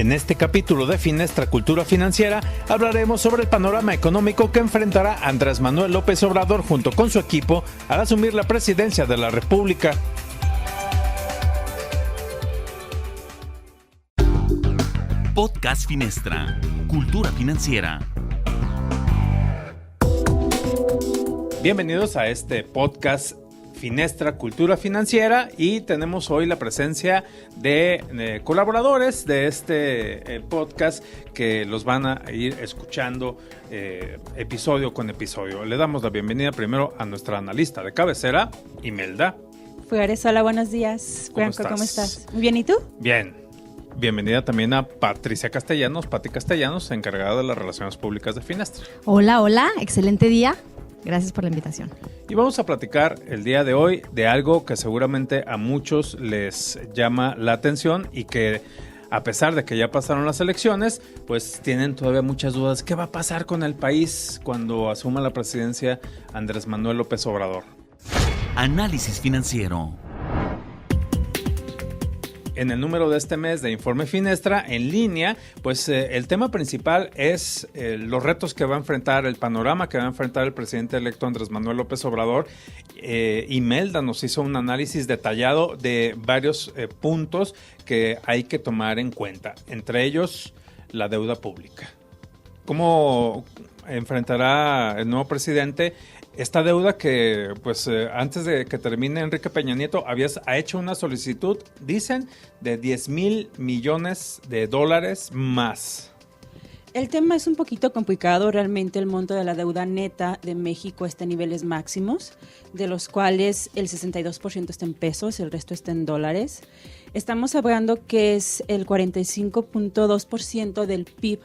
En este capítulo de Finestra Cultura Financiera hablaremos sobre el panorama económico que enfrentará Andrés Manuel López Obrador junto con su equipo al asumir la presidencia de la República. Podcast Finestra, Cultura Financiera. Bienvenidos a este podcast Finestra Cultura Financiera y tenemos hoy la presencia de colaboradores de este podcast que los van a ir escuchando episodio con episodio. Le damos la bienvenida primero a nuestra analista de cabecera, Imelda. Fugares, hola, buenos días. Franco, ¿cómo estás? Muy bien, ¿y tú? Bien. Bienvenida también a Patricia Castellanos, Pati Castellanos, encargada de las relaciones públicas de Finestra. Hola, excelente día. Gracias por la invitación. Y vamos a platicar el día de hoy de algo que seguramente a muchos les llama la atención y que a pesar de que ya pasaron las elecciones, pues tienen todavía muchas dudas. ¿Qué va a pasar con el país cuando asuma la presidencia Andrés Manuel López Obrador? Análisis financiero. En el número de este mes de Informe Finestra en línea, pues el tema principal es los retos que va a enfrentar, el panorama que va a enfrentar el presidente electo Andrés Manuel López Obrador. Imelda nos hizo un análisis detallado de varios puntos que hay que tomar en cuenta, entre ellos la deuda pública. ¿Cómo enfrentará el nuevo presidente esta deuda que, pues, antes de que termine Enrique Peña Nieto, ha hecho una solicitud, dicen, de 10,000 millones de dólares más? El tema es un poquito complicado. Realmente el monto de la deuda neta de México está en niveles máximos, de los cuales el 62% está en pesos, el resto está en dólares. Estamos hablando que es el 45.2% del PIB,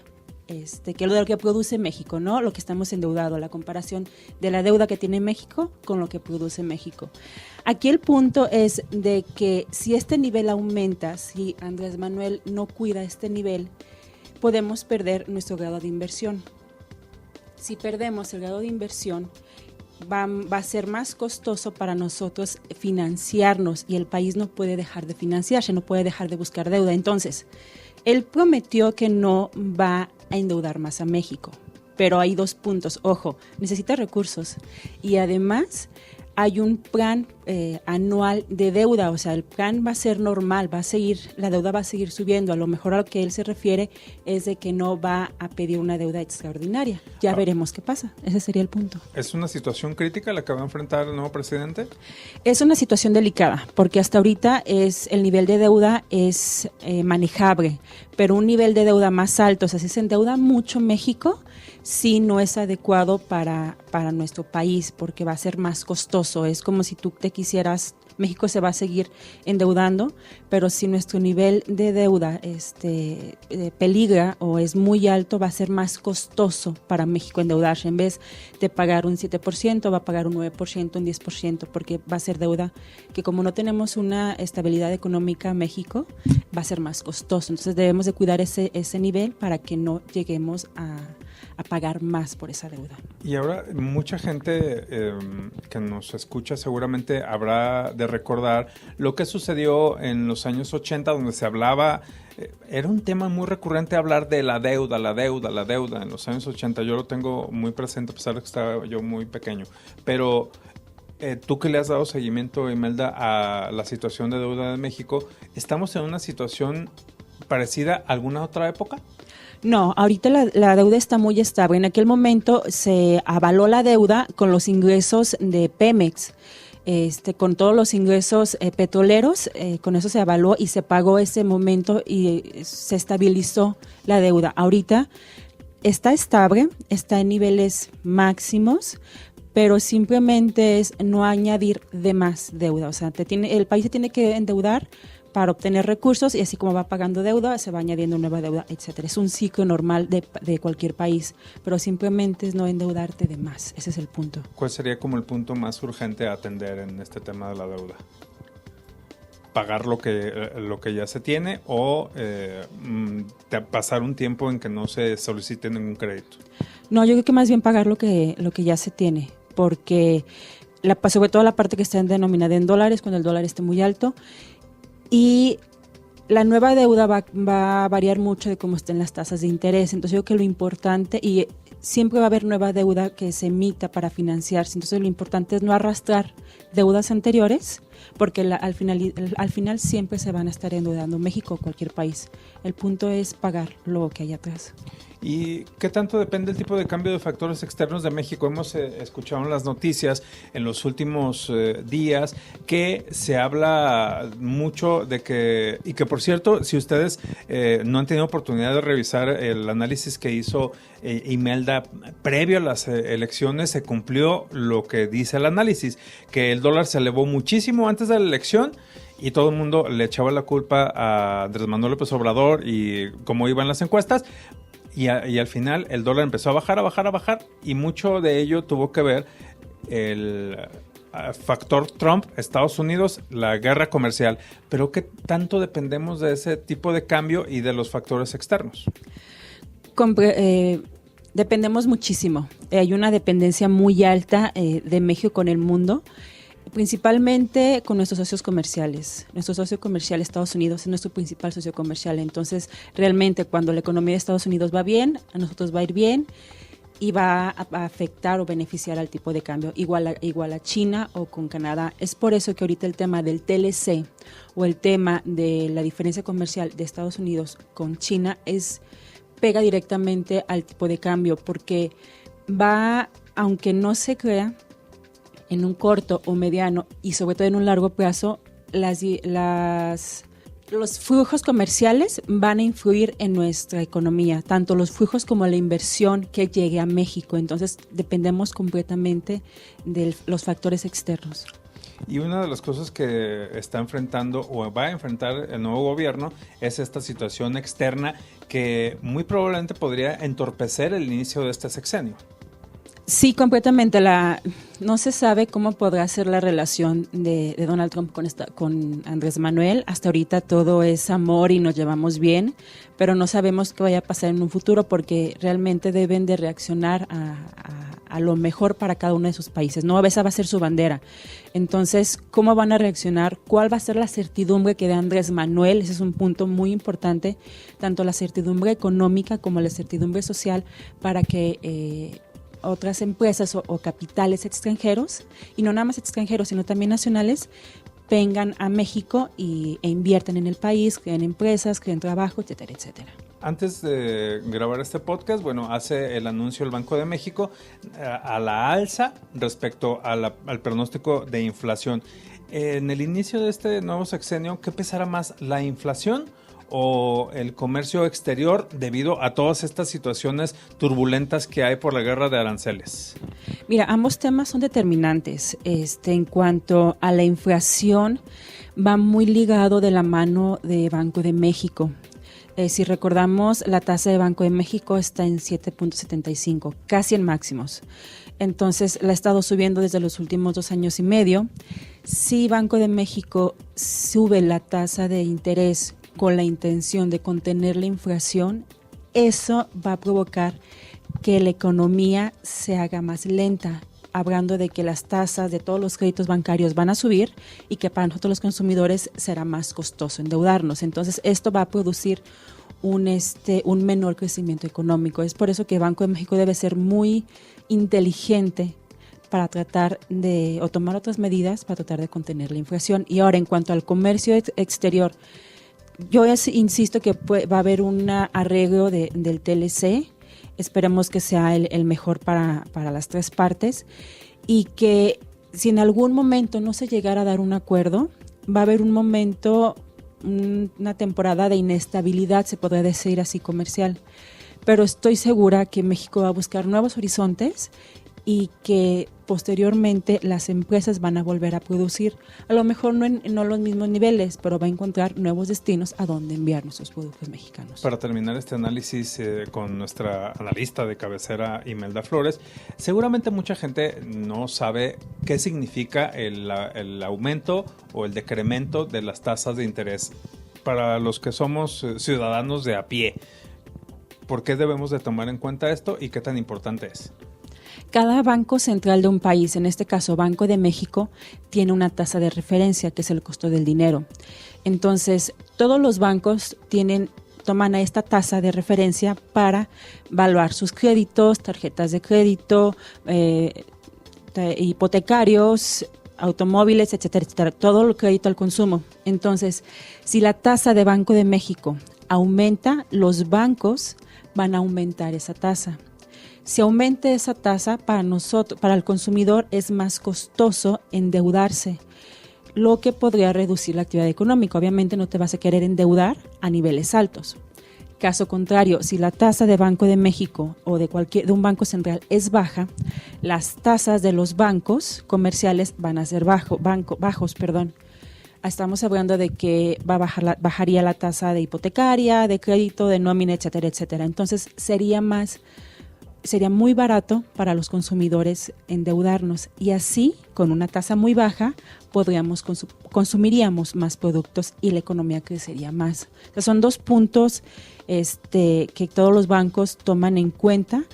que es lo que produce México, ¿no? Lo que estamos endeudados, la comparación de la deuda que tiene México con lo que produce México. Aquí el punto es de que si este nivel aumenta, si Andrés Manuel no cuida este nivel, podemos perder nuestro grado de inversión. Si perdemos el grado de inversión, va a ser más costoso para nosotros financiarnos y el país no puede dejar de financiarse, no puede dejar de buscar deuda. Entonces, él prometió que no va a endeudar más a México, pero hay dos puntos. Ojo, necesita recursos y además hay un plan anual de deuda, o sea, el plan va a ser normal, la deuda va a seguir subiendo. A lo mejor a lo que él se refiere es de que no va a pedir una deuda extraordinaria. Ya veremos qué pasa, ese sería el punto. ¿Es una situación crítica la que va a enfrentar el nuevo presidente? Es una situación delicada, porque hasta ahorita el nivel de deuda es manejable, pero un nivel de deuda más alto, o sea, si se endeuda mucho México, sí no es adecuado para nuestro país, porque va a ser más costoso. Es como si tú te quisieras, México se va a seguir endeudando, pero si nuestro nivel de deuda peligra o es muy alto, va a ser más costoso para México endeudarse. En vez de pagar un 7%, va a pagar un 9%, un 10%, porque va a ser deuda que, como no tenemos una estabilidad económica en México, va a ser más costoso. Entonces debemos de cuidar ese nivel para que no lleguemos a pagar más por esa deuda. Y ahora mucha gente que nos escucha seguramente habrá de recordar lo que sucedió en los años 80, donde se hablaba, era un tema muy recurrente hablar de la deuda en los años 80. Yo lo tengo muy presente a pesar de que estaba yo muy pequeño, pero tú que le has dado seguimiento, Imelda, a la situación de deuda de México, ¿estamos en una situación parecida a alguna otra época? No, ahorita la deuda está muy estable. En aquel momento se avaló la deuda con los ingresos de Pemex, con todos los ingresos petroleros, con eso se avaló y se pagó ese momento y se estabilizó la deuda. Ahorita está estable, está en niveles máximos, pero simplemente es no añadir de más deuda. O sea, el país se tiene que endeudar para obtener recursos y así como va pagando deuda, se va añadiendo nueva deuda, etcétera. Es un ciclo normal de cualquier país, pero simplemente es no endeudarte de más. Ese es el punto. ¿Cuál sería como el punto más urgente a atender en este tema de la deuda? ¿Pagar lo que ya se tiene o pasar un tiempo en que no se solicite ningún crédito? No, yo creo que más bien pagar lo que ya se tiene, porque sobre todo la parte que está denominada en dólares, cuando el dólar esté muy alto. Y la nueva deuda va a variar mucho de cómo estén las tasas de interés. Entonces yo creo que lo importante, y siempre va a haber nueva deuda que se emita para financiarse, entonces lo importante es no arrastrar deudas anteriores, porque al final siempre se van a estar endeudando México o cualquier país. El punto es pagar lo que hay atrás. ¿Y qué tanto depende el tipo de cambio de factores externos de México? Hemos escuchado en las noticias en los últimos días que se habla mucho de que, y que por cierto, si ustedes no han tenido oportunidad de revisar el análisis que hizo Imelda previo a las elecciones, se cumplió lo que dice el análisis, que el dólar se elevó muchísimo antes de la elección y todo el mundo le echaba la culpa a Andrés Manuel López Obrador y cómo iban las encuestas. Y al final el dólar empezó a bajar y mucho de ello tuvo que ver el factor Trump, Estados Unidos, la guerra comercial. Pero ¿qué tanto dependemos de ese tipo de cambio y de los factores externos? Dependemos muchísimo. Hay una dependencia muy alta de México con el mundo, principalmente con nuestros socios comerciales. Nuestro socio comercial, Estados Unidos, es nuestro principal socio comercial. Entonces, realmente, cuando la economía de Estados Unidos va bien, a nosotros va a ir bien y va a afectar o beneficiar al tipo de cambio, igual a China o con Canadá. Es por eso que ahorita el tema del TLC o el tema de la diferencia comercial de Estados Unidos con China pega directamente al tipo de cambio, porque va, aunque no se crea, en un corto o mediano y sobre todo en un largo plazo, los flujos comerciales van a influir en nuestra economía, tanto los flujos como la inversión que llegue a México. Entonces dependemos completamente de los factores externos. Y una de las cosas que está enfrentando o va a enfrentar el nuevo gobierno es esta situación externa que muy probablemente podría entorpecer el inicio de este sexenio. Sí, completamente. No se sabe cómo podrá ser la relación de Donald Trump con Andrés Manuel. Hasta ahorita todo es amor y nos llevamos bien, pero no sabemos qué vaya a pasar en un futuro porque realmente deben de reaccionar a lo mejor para cada uno de sus países, ¿no? Esa va a ser su bandera. Entonces, ¿cómo van a reaccionar? ¿Cuál va a ser la certidumbre que dé Andrés Manuel? Ese es un punto muy importante, tanto la certidumbre económica como la certidumbre social para que otras empresas o capitales extranjeros, y no nada más extranjeros, sino también nacionales, vengan a México e inviertan en el país, creen empresas, creen trabajo, etcétera, etcétera. Antes de grabar este podcast, hace el anuncio el Banco de México a la alza respecto al pronóstico de inflación. En el inicio de este nuevo sexenio, ¿qué pesará más, la inflación o el comercio exterior debido a todas estas situaciones turbulentas que hay por la guerra de aranceles? Mira, ambos temas son determinantes. En cuanto a la inflación, va muy ligado de la mano de Banco de México. Si recordamos, la tasa de Banco de México está en 7.75, casi en máximos. Entonces, la ha estado subiendo desde los últimos 2 años y medio. Si Banco de México sube la tasa de interés con la intención de contener la inflación, eso va a provocar que la economía se haga más lenta, hablando de que las tasas de todos los créditos bancarios van a subir y que para nosotros los consumidores será más costoso endeudarnos. Entonces, esto va a producir un menor crecimiento económico. Es por eso que Banco de México debe ser muy inteligente para tratar o tomar otras medidas para tratar de contener la inflación. Y ahora, en cuanto al comercio exterior, yo insisto que va a haber un arreglo del TLC. Esperemos que sea el mejor para las 3 partes y que si en algún momento no se llegara a dar un acuerdo, va a haber un momento, una temporada de inestabilidad, se podría decir así, comercial. Pero estoy segura que México va a buscar nuevos horizontes y que posteriormente las empresas van a volver a producir, a lo mejor no los mismos niveles, pero va a encontrar nuevos destinos a donde enviar nuestros productos mexicanos. Para terminar este análisis con nuestra analista de cabecera, Imelda Flores, seguramente mucha gente no sabe qué significa el aumento o el decremento de las tasas de interés. Para los que somos ciudadanos de a pie, ¿por qué debemos de tomar en cuenta esto y qué tan importante es? Cada banco central de un país, en este caso Banco de México, tiene una tasa de referencia que es el costo del dinero. Entonces, todos los bancos toman a esta tasa de referencia para evaluar sus créditos, tarjetas de crédito, hipotecarios, automóviles, etcétera, etcétera, todo el crédito al consumo. Entonces, si la tasa de Banco de México aumenta, los bancos van a aumentar esa tasa. Si aumenta esa tasa, para el consumidor es más costoso endeudarse, lo que podría reducir la actividad económica. Obviamente no te vas a querer endeudar a niveles altos. Caso contrario, si la tasa de Banco de México o de un banco central es baja, las tasas de los bancos comerciales van a ser bajos. Estamos hablando de que bajaría la tasa de hipotecaria, de crédito, de nómina, etcétera, etcétera. Entonces sería muy barato para los consumidores endeudarnos, y así, con una tasa muy baja, consumiríamos más productos y la economía crecería más. O sea, son 2 puntos que todos los bancos toman en cuenta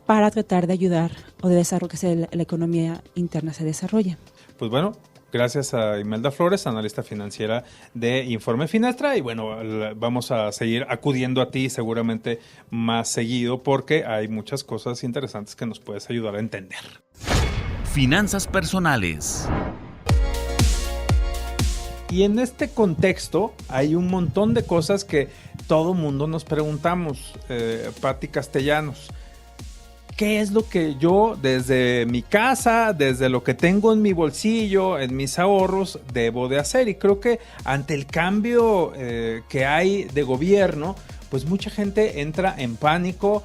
para tratar de ayudar o de desarrollar que la economía interna se desarrolle. Pues bueno, gracias a Imelda Flores, analista financiera de Informe Finestra, y bueno, vamos a seguir acudiendo a ti seguramente más seguido porque hay muchas cosas interesantes que nos puedes ayudar a entender. Finanzas personales. Y en este contexto hay un montón de cosas que todo mundo nos preguntamos. Pati Castellanos, ¿qué es lo que yo desde mi casa, desde lo que tengo en mi bolsillo, en mis ahorros, debo de hacer? Y creo que ante el cambio que hay de gobierno, pues mucha gente entra en pánico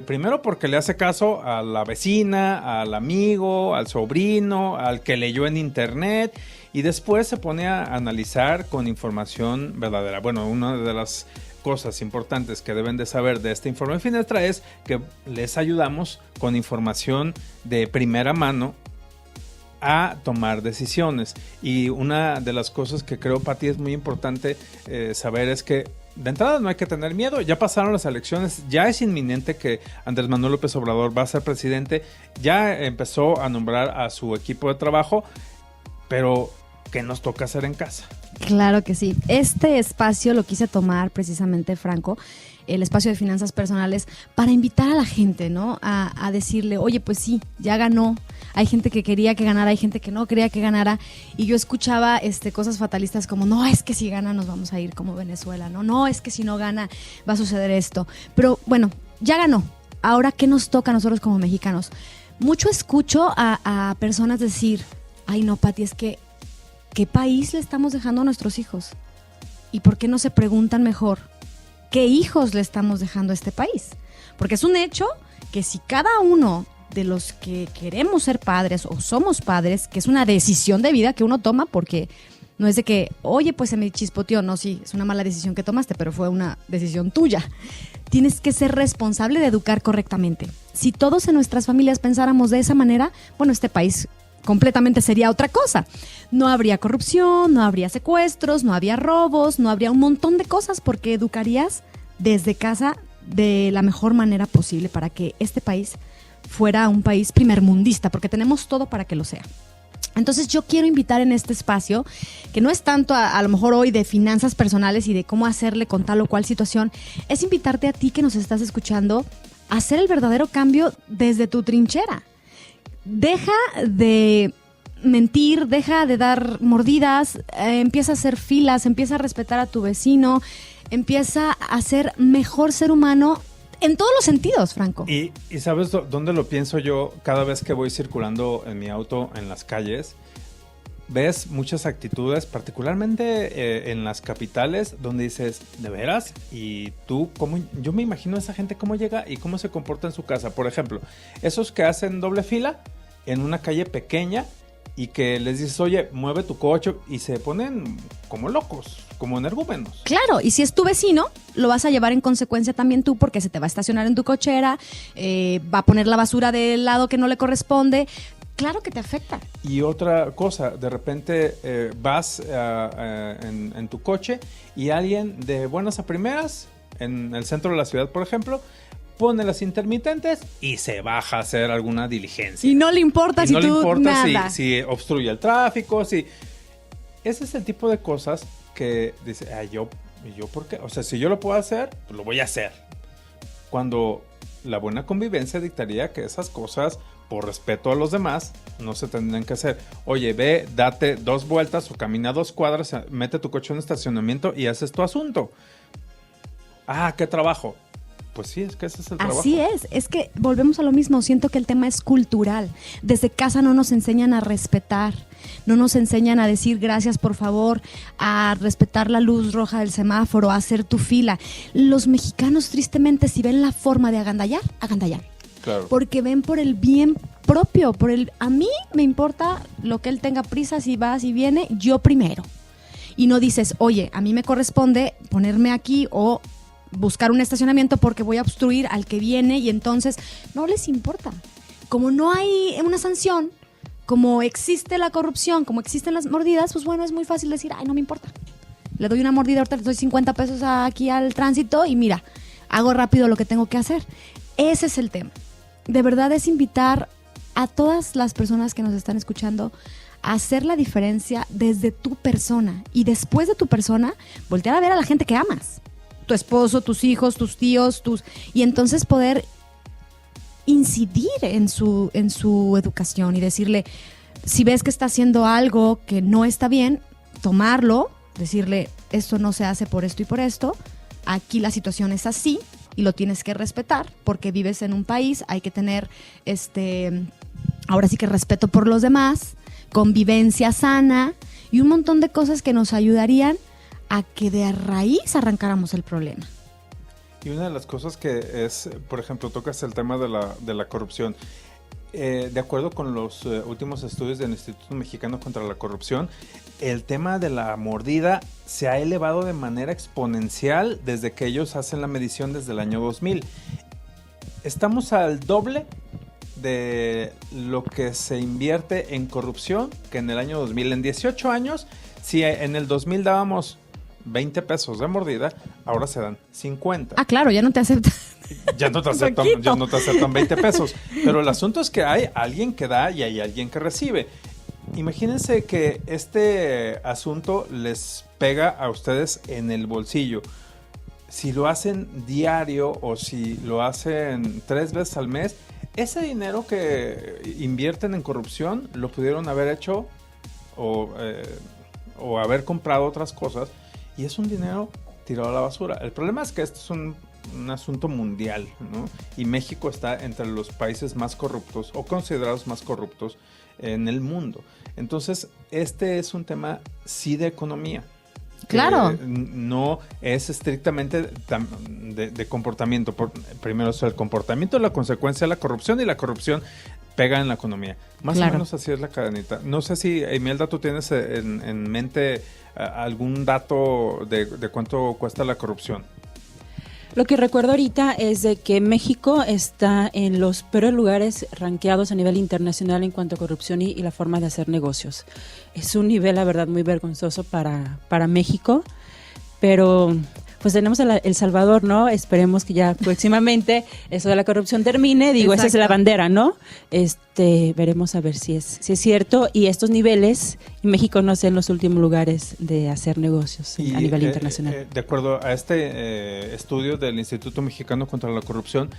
primero porque le hace caso a la vecina, al amigo, al sobrino, al que leyó en internet, y después se pone a analizar con información verdadera. Bueno, una de las cosas importantes que deben de saber de este Informe Finestra es que les ayudamos con información de primera mano a tomar decisiones. Y una de las cosas que creo, Pati, es muy importante saber es que de entrada no hay que tener miedo. Ya pasaron las elecciones, ya es inminente que Andrés Manuel López Obrador va a ser presidente, ya empezó a nombrar a su equipo de trabajo, pero ¿qué nos toca hacer en casa? Claro que sí. Este espacio lo quise tomar precisamente, Franco, el espacio de finanzas personales, para invitar a la gente, ¿no? A decirle, oye, pues sí, ya ganó. Hay gente que quería que ganara, hay gente que no quería que ganara. Y yo escuchaba cosas fatalistas como, no, es que si gana nos vamos a ir como Venezuela, ¿no? No, es que si no gana va a suceder esto. Pero bueno, ya ganó. Ahora, ¿qué nos toca a nosotros como mexicanos? Mucho escucho a personas decir, ay no, Pati, es que ¿qué país le estamos dejando a nuestros hijos? ¿Y por qué no se preguntan mejor qué hijos le estamos dejando a este país? Porque es un hecho que si cada uno de los que queremos ser padres o somos padres, que es una decisión de vida que uno toma, porque no es de que, oye, pues se me chispoteó, no, sí, es una mala decisión que tomaste, pero fue una decisión tuya. Tienes que ser responsable de educar correctamente. Si todos en nuestras familias pensáramos de esa manera, bueno, este país completamente sería otra cosa. No habría corrupción, no habría secuestros, no habría robos, no habría un montón de cosas, porque educarías desde casa de la mejor manera posible para que este país fuera un país primermundista, porque tenemos todo para que lo sea. Entonces yo quiero invitar en este espacio, que no es tanto a lo mejor hoy de finanzas personales y de cómo hacerle con tal o cual situación, es invitarte a ti que nos estás escuchando a hacer el verdadero cambio desde tu trinchera. Deja de mentir, deja de dar mordidas, empieza a hacer filas, empieza a respetar a tu vecino, empieza a ser mejor ser humano en todos los sentidos, Franco. Y ¿sabes dónde lo pienso yo? Cada vez que voy circulando en mi auto en las calles, ves muchas actitudes, particularmente en las capitales, donde dices, ¿de veras? Y tú, yo me imagino a esa gente cómo llega y cómo se comporta en su casa. Por ejemplo, esos que hacen doble fila en una calle pequeña y que les dices, oye, mueve tu coche, y se ponen como locos, como energúmenos. Claro, y si es tu vecino, lo vas a llevar en consecuencia también tú, porque se te va a estacionar en tu cochera, va a poner la basura del lado que no le corresponde. Claro que te afecta. Y otra cosa, de repente vas en tu coche y alguien de buenas a primeras, en el centro de la ciudad, por ejemplo, pone las intermitentes y se baja a hacer alguna diligencia. Y no le importa si tú nada. Si obstruye el tráfico, si... Ese es el tipo de cosas que dice, yo ¿por qué? O sea, si yo lo puedo hacer, pues lo voy a hacer. Cuando la buena convivencia dictaría que esas cosas, por respeto a los demás, no se tendrían que hacer. Oye, ve, date 2 vueltas o camina 2 cuadras, mete tu coche en un estacionamiento y haces tu asunto. ¿Qué trabajo? Pues sí, es que ese es el trabajo. Así es que volvemos a lo mismo, siento que el tema es cultural. Desde casa no nos enseñan a respetar, no nos enseñan a decir gracias por favor, a respetar la luz roja del semáforo, a hacer tu fila. Los mexicanos tristemente si ven la forma de agandallar. Claro. Porque ven por el bien propio, a mí me importa lo que él tenga prisa, si va, si viene, yo primero. Y no dices, oye, a mí me corresponde ponerme aquí o buscar un estacionamiento porque voy a obstruir al que viene y entonces no les importa. Como no hay una sanción, como existe la corrupción, como existen las mordidas, pues bueno, es muy fácil decir, no me importa. Le doy una mordida, ahorita le doy 50 pesos aquí al tránsito y mira, hago rápido lo que tengo que hacer. Ese es el tema. De verdad es invitar a todas las personas que nos están escuchando a hacer la diferencia desde tu persona y después de tu persona, voltear a ver a la gente que amas. Tu esposo, tus hijos, tus tíos, y entonces poder incidir en su educación y decirle, si ves que está haciendo algo que no está bien, tomarlo, decirle, esto no se hace por esto y por esto, aquí la situación es así y lo tienes que respetar porque vives en un país, hay que tener ahora sí que respeto por los demás, convivencia sana y un montón de cosas que nos ayudarían a que de raíz arrancáramos el problema. Y una de las cosas que es, por ejemplo, tocas el tema de la corrupción. De acuerdo con los últimos estudios del Instituto Mexicano contra la Corrupción, el tema de la mordida se ha elevado de manera exponencial desde que ellos hacen la medición desde el año 2000. Estamos al doble de lo que se invierte en corrupción que en el año 2000. En 18 años, si en el 2000 dábamos 20 pesos de mordida, ahora se dan 50. Claro, ya no te aceptan. Ya no te aceptan 20 pesos. Pero el asunto es que hay alguien que da y hay alguien que recibe. Imagínense que este asunto les pega a ustedes en el bolsillo. Si lo hacen diario o si lo hacen 3 veces al mes, ese dinero que invierten en corrupción lo pudieron haber hecho o haber comprado otras cosas. Y es un dinero tirado a la basura. El problema es que esto es un asunto mundial, ¿no? Y México está entre los países más corruptos o considerados más corruptos en el mundo. Entonces, este es un tema sí de economía. Claro. No es estrictamente de comportamiento. Primero es el comportamiento, la consecuencia de la corrupción y la corrupción pega en la economía. Más o menos así es la cadenita. No sé si, Imelda, tú tienes en mente algún dato de cuánto cuesta la corrupción. Lo que recuerdo ahorita es de que México está en los peores lugares rankeados a nivel internacional en cuanto a corrupción y la forma de hacer negocios. Es un nivel, la verdad, muy vergonzoso para México, pero pues tenemos El Salvador, ¿no? Esperemos que ya próximamente eso de la corrupción termine. Digo, Exacto. Esa es la bandera, ¿no? Veremos a ver si es cierto. Y estos niveles, México no sea en los últimos lugares de hacer negocios a nivel internacional. De acuerdo a este estudio del Instituto Mexicano contra la Corrupción,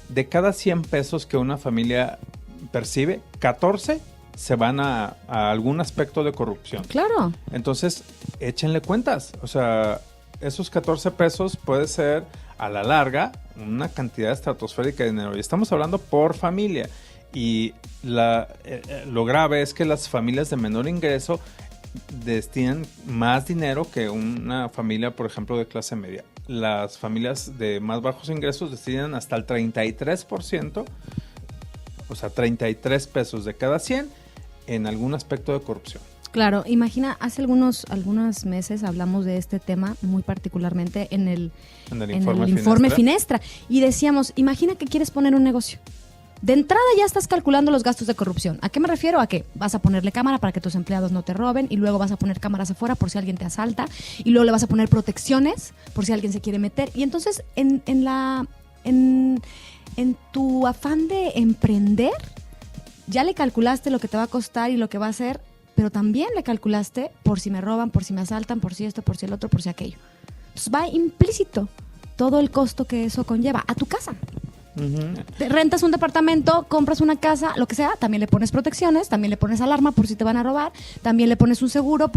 de cada 100 pesos que una familia percibe, 14 se van a algún aspecto de corrupción. Claro. Entonces, échenle cuentas. O sea, esos 14 pesos puede ser a la larga una cantidad estratosférica de dinero. Y estamos hablando por familia. Y lo grave es que las familias de menor ingreso destinan más dinero que una familia, por ejemplo, de clase media. Las familias de más bajos ingresos destinan hasta el 33%, o sea, 33 pesos de cada 100 en algún aspecto de corrupción. Claro, imagina, hace algunos meses hablamos de este tema muy particularmente en el informe Finestra y decíamos, imagina que quieres poner un negocio. De entrada ya estás calculando los gastos de corrupción. ¿A qué me refiero? A que vas a ponerle cámara para que tus empleados no te roben y luego vas a poner cámaras afuera por si alguien te asalta y luego le vas a poner protecciones por si alguien se quiere meter. Y entonces en tu afán de emprender ya le calculaste lo que te va a costar y lo que va a hacer pero también le calculaste por si me roban, por si me asaltan, por si esto, por si el otro, por si aquello. Entonces va implícito todo el costo que eso conlleva a tu casa. Te rentas un departamento, compras una casa, lo que sea, también le pones protecciones, también le pones alarma por si te van a robar, también le pones un seguro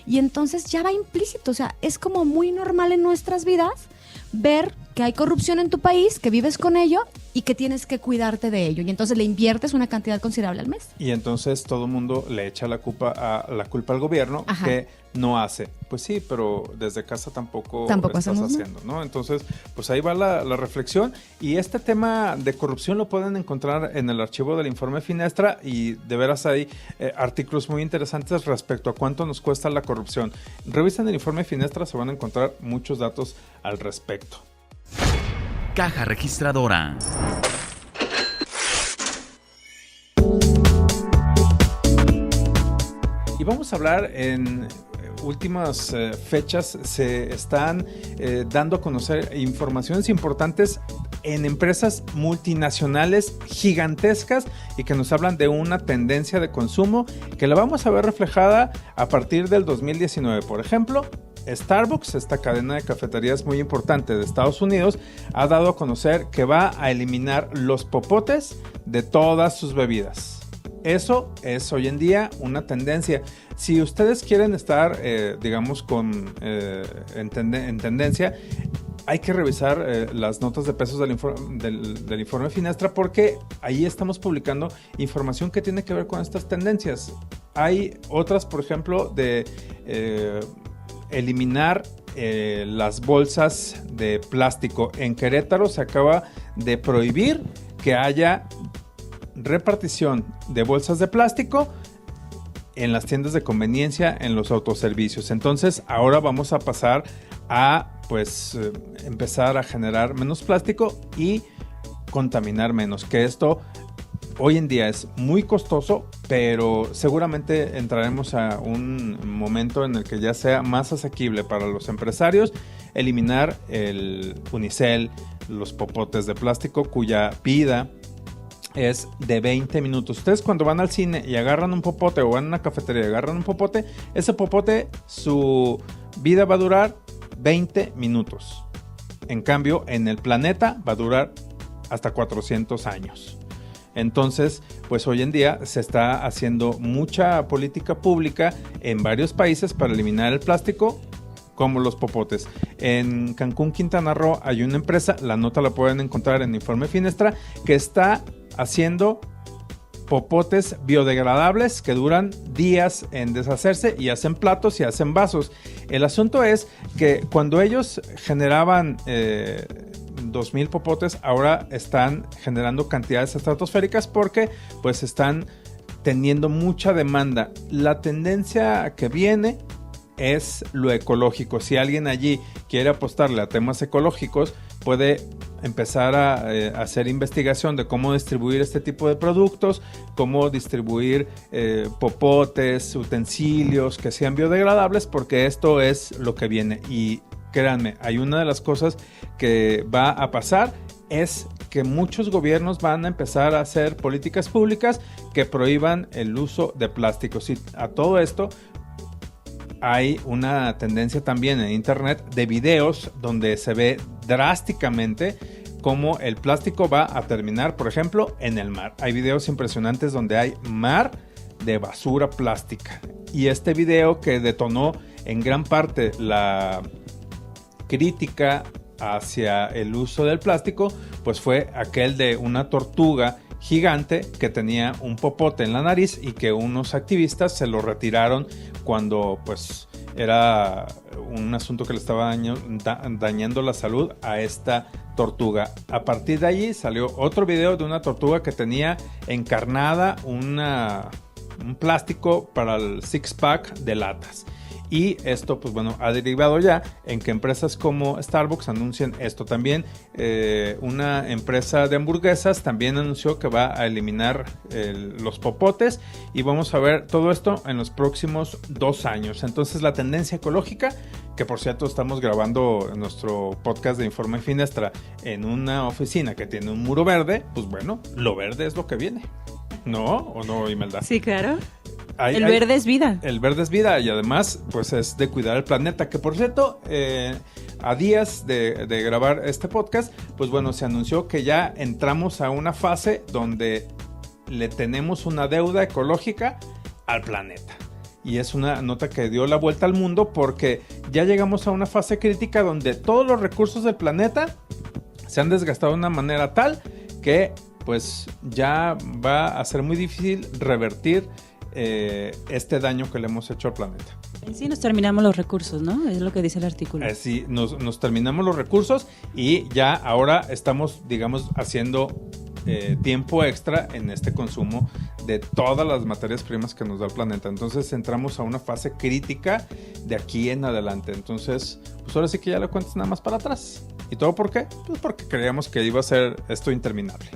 y entonces ya va implícito. O sea, es como muy normal en nuestras vidas ver que hay corrupción en tu país, que vives con ello y que tienes que cuidarte de ello. Y entonces le inviertes una cantidad considerable al mes. Y entonces todo el mundo le echa la culpa al gobierno. Ajá. Que no hace. Pues sí, pero desde casa tampoco estás haciendo, ¿no? Entonces, pues ahí va la reflexión. Y este tema de corrupción lo pueden encontrar en el archivo del Informe Finestra, y de veras hay artículos muy interesantes respecto a cuánto nos cuesta la corrupción. Revisen el Informe Finestra, se van a encontrar muchos datos al respecto. Caja Registradora. Y vamos a hablar en últimas fechas, se están dando a conocer informaciones importantes en empresas multinacionales gigantescas y que nos hablan de una tendencia de consumo que la vamos a ver reflejada a partir del 2019. Por ejemplo, Starbucks, esta cadena de cafeterías muy importante de Estados Unidos, ha dado a conocer que va a eliminar los popotes de todas sus bebidas. Eso es hoy en día una tendencia. Si ustedes quieren estar, digamos, en tendencia, hay que revisar las notas de pesos del Informe Finestra, porque ahí estamos publicando información que tiene que ver con estas tendencias. Hay otras, por ejemplo, de eliminar las bolsas de plástico. En Querétaro se acaba de prohibir que haya repartición de bolsas de plástico en las tiendas de conveniencia, en los autoservicios. Entonces ahora vamos a pasar a empezar a generar menos plástico y contaminar menos, que esto hoy en día es muy costoso, pero seguramente entraremos a un momento en el que ya sea más asequible para los empresarios eliminar el unicel, los popotes de plástico, cuya vida es de 20 minutos. Ustedes cuando van al cine y agarran un popote, o van a una cafetería y agarran un popote, ese popote, su vida va a durar 20 minutos. En cambio, en el planeta va a durar hasta 400 años. Entonces, pues hoy en día se está haciendo mucha política pública en varios países para eliminar el plástico, como los popotes. En Cancún, Quintana Roo, hay una empresa, la nota la pueden encontrar en Informe Finestra, que está haciendo popotes biodegradables que duran días en deshacerse, y hacen platos y hacen vasos. El asunto es que cuando ellos generaban 2,000 popotes, ahora están generando cantidades estratosféricas porque pues están teniendo mucha demanda. La tendencia que viene es lo ecológico. Si alguien allí quiere apostarle a temas ecológicos, puede empezar a hacer investigación de cómo distribuir este tipo de productos, cómo distribuir popotes, utensilios que sean biodegradables, porque esto es lo que viene. Y créanme, hay una de las cosas que va a pasar, es que muchos gobiernos van a empezar a hacer políticas públicas que prohíban el uso de plásticos. Y a todo esto hay una tendencia también en internet de videos donde se ve drásticamente cómo el plástico va a terminar, por ejemplo, en el mar. Hay videos impresionantes donde hay mar de basura plástica. Y este video, que detonó en gran parte la crítica hacia el uso del plástico, pues fue aquel de una tortuga gigante que tenía un popote en la nariz y que unos activistas se lo retiraron cuando pues era un asunto que le estaba dañando la salud a esta tortuga. A partir de allí salió otro video de una tortuga que tenía encarnada un plástico para el six pack de latas. Y esto, pues bueno, ha derivado ya en que empresas como Starbucks anuncien esto. También una empresa de hamburguesas también anunció que va a eliminar los popotes. Y vamos a ver todo esto en los próximos 2 años. Entonces la tendencia ecológica, que por cierto estamos grabando nuestro podcast de Informe Finestra en una oficina que tiene un muro verde, pues bueno, lo verde es lo que viene. ¿No? ¿O no, Imelda? Sí, claro. El verde es vida. El verde es vida y además pues es de cuidar el planeta, que por cierto, a días de grabar este podcast, pues bueno, se anunció que ya entramos a una fase donde le tenemos una deuda ecológica al planeta. Y es una nota que dio la vuelta al mundo porque ya llegamos a una fase crítica donde todos los recursos del planeta se han desgastado de una manera tal que pues ya va a ser muy difícil revertir este daño que le hemos hecho al planeta. Sí, nos terminamos los recursos, ¿no? Es lo que dice el artículo. Sí, nos terminamos los recursos y ya ahora estamos, digamos, haciendo tiempo extra en este consumo de todas las materias primas que nos da el planeta. Entonces entramos a una fase crítica de aquí en adelante. Entonces, pues ahora sí que ya le cuentas nada más para atrás. ¿Y todo por qué? Pues porque creíamos que iba a ser esto interminable.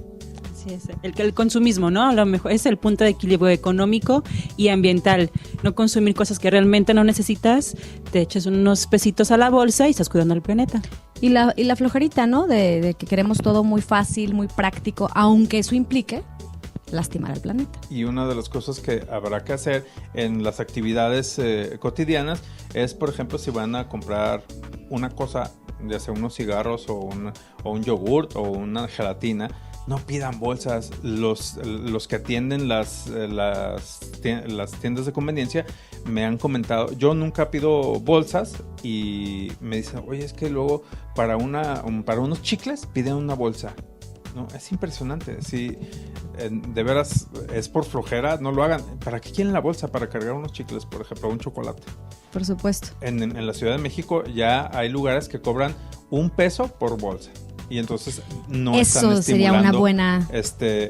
Sí, es el consumismo, ¿no? A lo mejor es el punto de equilibrio económico y ambiental. No consumir cosas que realmente no necesitas, te echas unos pesitos a la bolsa y estás cuidando al planeta. Y la flojerita, ¿no? De que queremos todo muy fácil, muy práctico, aunque eso implique lastimar al planeta. Y una de las cosas que habrá que hacer en las actividades cotidianas es, por ejemplo, si van a comprar una cosa, ya sea unos cigarros o un yogurt o una gelatina, no pidan bolsas. Los que atienden las tiendas de conveniencia me han comentado, yo nunca pido bolsas y me dicen, oye, es que luego para unos chicles piden una bolsa. No, es impresionante. Si de veras es por flojera, no lo hagan. ¿Para qué quieren la bolsa? Para cargar unos chicles, por ejemplo, un chocolate. Por supuesto. En la Ciudad de México ya hay lugares que cobran $1 por bolsa. Y entonces no están estimulando sería una buena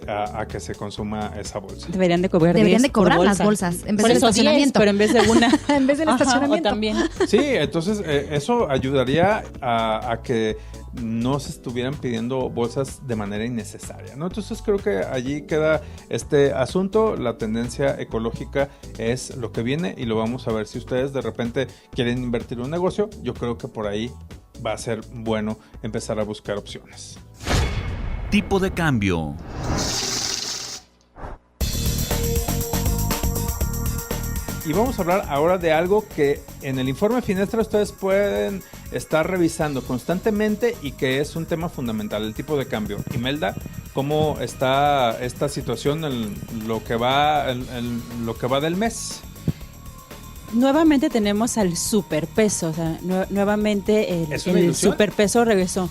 a que se consuma esa bolsa. Deberían de cobrar las bolsas en vez del10, estacionamiento. pero en vez de una. En vez del estacionamiento. O también. Sí, entonces eso ayudaría a que no se estuvieran pidiendo bolsas de manera innecesaria, ¿no? Entonces creo que allí queda este asunto. La tendencia ecológica es lo que viene y lo vamos a ver. Si ustedes de repente quieren invertir en un negocio, yo creo que por ahí va a ser bueno empezar a buscar opciones. Tipo de cambio. Y vamos a hablar ahora de algo que en el informe Finestra ustedes pueden estar revisando constantemente y que es un tema fundamental, el tipo de cambio. Imelda, ¿cómo está esta situación en lo que va del mes? Nuevamente tenemos al superpeso, o sea, nuevamente el superpeso regresó.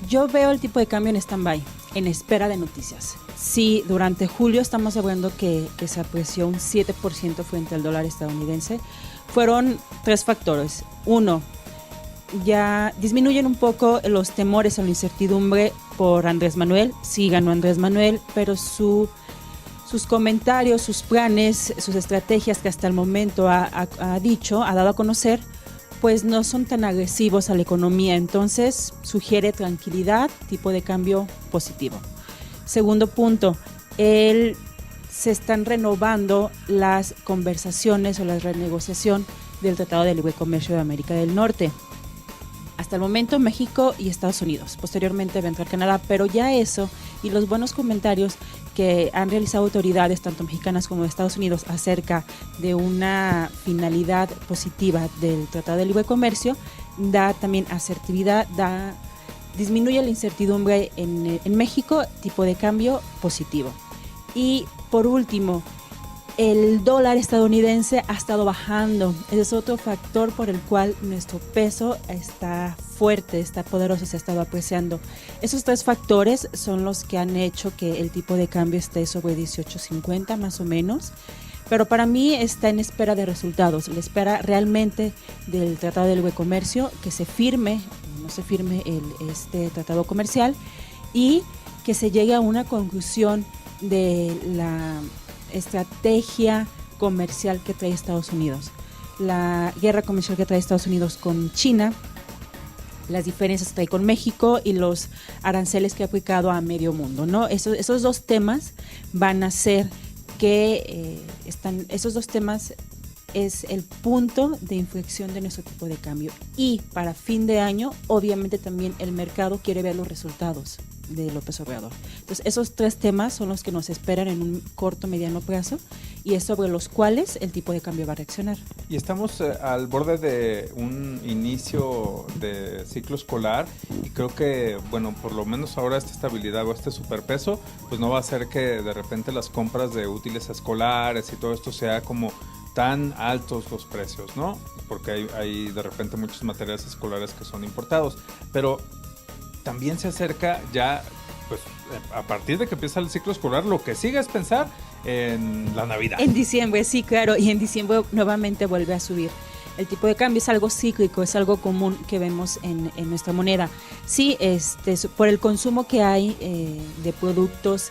Yo veo el tipo de cambio en stand-by, en espera de noticias. Sí, durante julio estamos viendo que se apreció un 7% frente al dólar estadounidense. Fueron 3 factores. Uno, ya disminuyen un poco los temores o la incertidumbre por Andrés Manuel. Sí ganó Andrés Manuel, pero sus comentarios, sus planes, sus estrategias que hasta el momento ha dado a conocer, pues no son tan agresivos a la economía. Entonces sugiere tranquilidad, tipo de cambio positivo. Segundo punto, se están renovando las conversaciones o la renegociación del Tratado de Libre Comercio de América del Norte. Hasta el momento México y Estados Unidos, posteriormente va a entrar Canadá, pero ya eso y los buenos comentarios que han realizado autoridades tanto mexicanas como de Estados Unidos acerca de una finalidad positiva del Tratado de Libre Comercio da también asertividad, disminuye la incertidumbre en México, tipo de cambio positivo. Y por último, el dólar estadounidense ha estado bajando. Ese es otro factor por el cual nuestro peso está fuerte, está poderoso, se ha estado apreciando. Esos 3 factores son los que han hecho que el tipo de cambio esté sobre 18.50 más o menos. Pero para mí está en espera de resultados, la espera realmente del Tratado de Libre Comercio, que se firme, no se firme este tratado comercial y que se llegue a una conclusión de la estrategia comercial que trae Estados Unidos. La guerra comercial que trae Estados Unidos con China, las diferencias que trae con México y los aranceles que ha aplicado a medio mundo, ¿no? Esos 2 temas van a hacer que esos 2 temas es el punto de inflexión de nuestro tipo de cambio. Y para fin de año, obviamente también el mercado quiere ver los resultados de López Obrador. Entonces, esos 3 temas son los que nos esperan en un corto, mediano plazo, y es sobre los cuales el tipo de cambio va a reaccionar. Y estamos al borde de un inicio de ciclo escolar y creo que, bueno, por lo menos ahora esta estabilidad o este superpeso, pues no va a hacer que de repente las compras de útiles escolares y todo esto sea como tan altos los precios, ¿no? Porque hay de repente muchos materiales escolares que son importados, pero también se acerca ya, pues a partir de que empieza el ciclo escolar, lo que sigue es pensar en la Navidad. En diciembre, sí, claro, y en diciembre nuevamente vuelve a subir. El tipo de cambio es algo cíclico, es algo común que vemos en nuestra moneda. Sí, por el consumo que hay de productos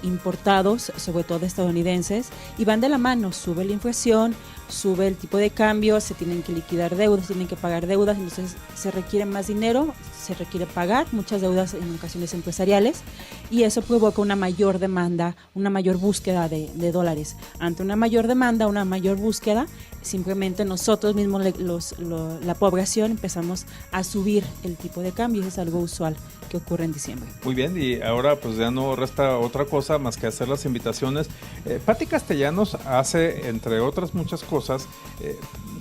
importados, sobre todo estadounidenses, y van de la mano, sube la inflación, sube el tipo de cambio, se tienen que liquidar deudas, tienen que pagar deudas, entonces se requiere más dinero, se requiere pagar muchas deudas en ocasiones empresariales, y eso provoca una mayor demanda, una mayor búsqueda de dólares. Ante una mayor demanda, una mayor búsqueda, simplemente nosotros mismos, la población, empezamos a subir el tipo de cambio. Eso es algo usual que ocurre en diciembre. Muy bien, y ahora pues ya no resta otra cosa más que hacer las invitaciones. Pati Castellanos hace, entre otras muchas cosas,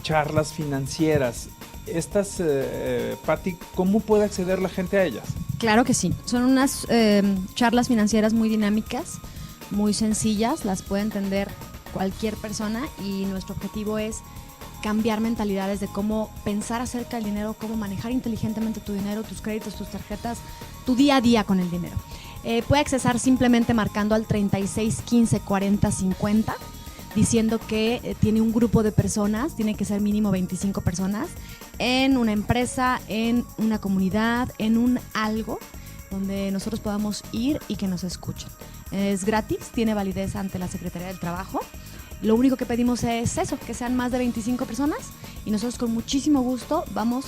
charlas financieras. Estas, Pati, ¿cómo puede acceder la gente a ellas? Claro que sí, son unas charlas financieras muy dinámicas, muy sencillas, las puede entender cualquier persona, y nuestro objetivo es cambiar mentalidades de cómo pensar acerca del dinero, cómo manejar inteligentemente tu dinero, tus créditos, tus tarjetas, tu día a día con el dinero. Puede accesar simplemente marcando al 36 15 40 50, diciendo que tiene un grupo de personas, tiene que ser mínimo 25 personas, en una empresa, en una comunidad, en un algo donde nosotros podamos ir y que nos escuchen. Es gratis, tiene validez ante la Secretaría del Trabajo. Lo único que pedimos es eso, que sean más de 25 personas, y nosotros con muchísimo gusto vamos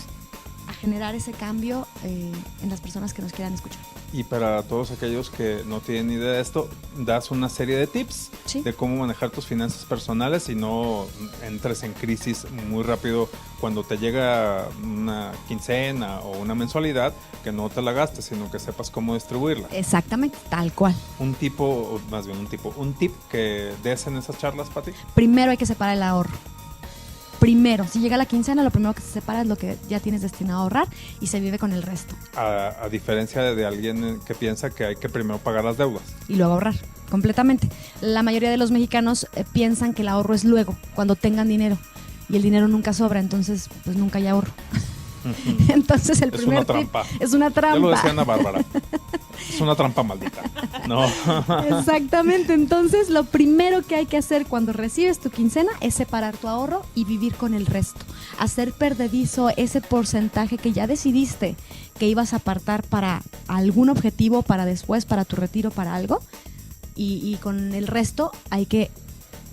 a generar ese cambio en las personas que nos quieran escuchar. Y para todos aquellos que no tienen idea de esto, das una serie de tips, ¿sí?, de cómo manejar tus finanzas personales y no entres en crisis muy rápido cuando te llega una quincena o una mensualidad, que no te la gastes, sino que sepas cómo distribuirla. Exactamente, tal cual. Un tip que des en esas charlas, Pati. Primero hay que separar el ahorro. Primero, si llega la quincena, lo primero que se separa es lo que ya tienes destinado a ahorrar, y se vive con el resto. A diferencia de alguien que piensa que hay que primero pagar las deudas y luego ahorrar, completamente. La mayoría de los mexicanos piensan que el ahorro es luego, cuando tengan dinero, y el dinero nunca sobra, entonces pues nunca hay ahorro. Entonces el primer tip es una trampa. Ya lo decía Ana Bárbara. Es una trampa maldita. No. Exactamente. Entonces lo primero que hay que hacer cuando recibes tu quincena es separar tu ahorro y vivir con el resto. Hacer perdedizo ese porcentaje que ya decidiste que ibas a apartar para algún objetivo, para después, para tu retiro, para algo. Y con el resto hay que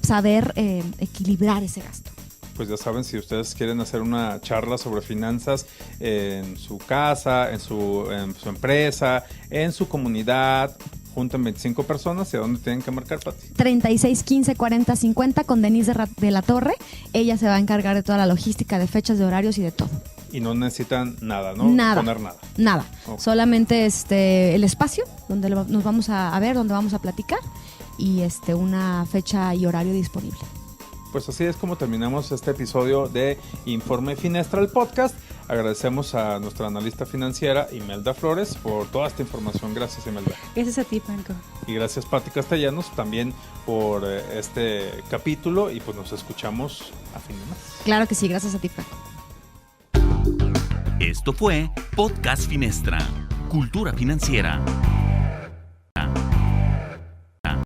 saber equilibrar ese gasto. Pues ya saben, si ustedes quieren hacer una charla sobre finanzas en su casa, en su empresa, en su comunidad, junten 25 personas. ¿Y a dónde tienen que marcar, Pati? 36 15 40 50 con Denise de la Torre. Ella se va a encargar de toda la logística, de fechas, de horarios y de todo. Y no necesitan nada, ¿no? Nada. Poner nada. Nada. Okay. Solamente el espacio donde nos vamos a ver, donde vamos a platicar, y una fecha y horario disponible. Pues así es como terminamos este episodio de Informe Finestra, el podcast. Agradecemos a nuestra analista financiera, Imelda Flores, por toda esta información. Gracias, Imelda. Gracias a ti, Franco. Y gracias, Pati Castellanos, también por este capítulo, y pues nos escuchamos a fin de mes. Claro que sí, gracias a ti, Franco. Esto fue Podcast Finestra, Cultura Financiera.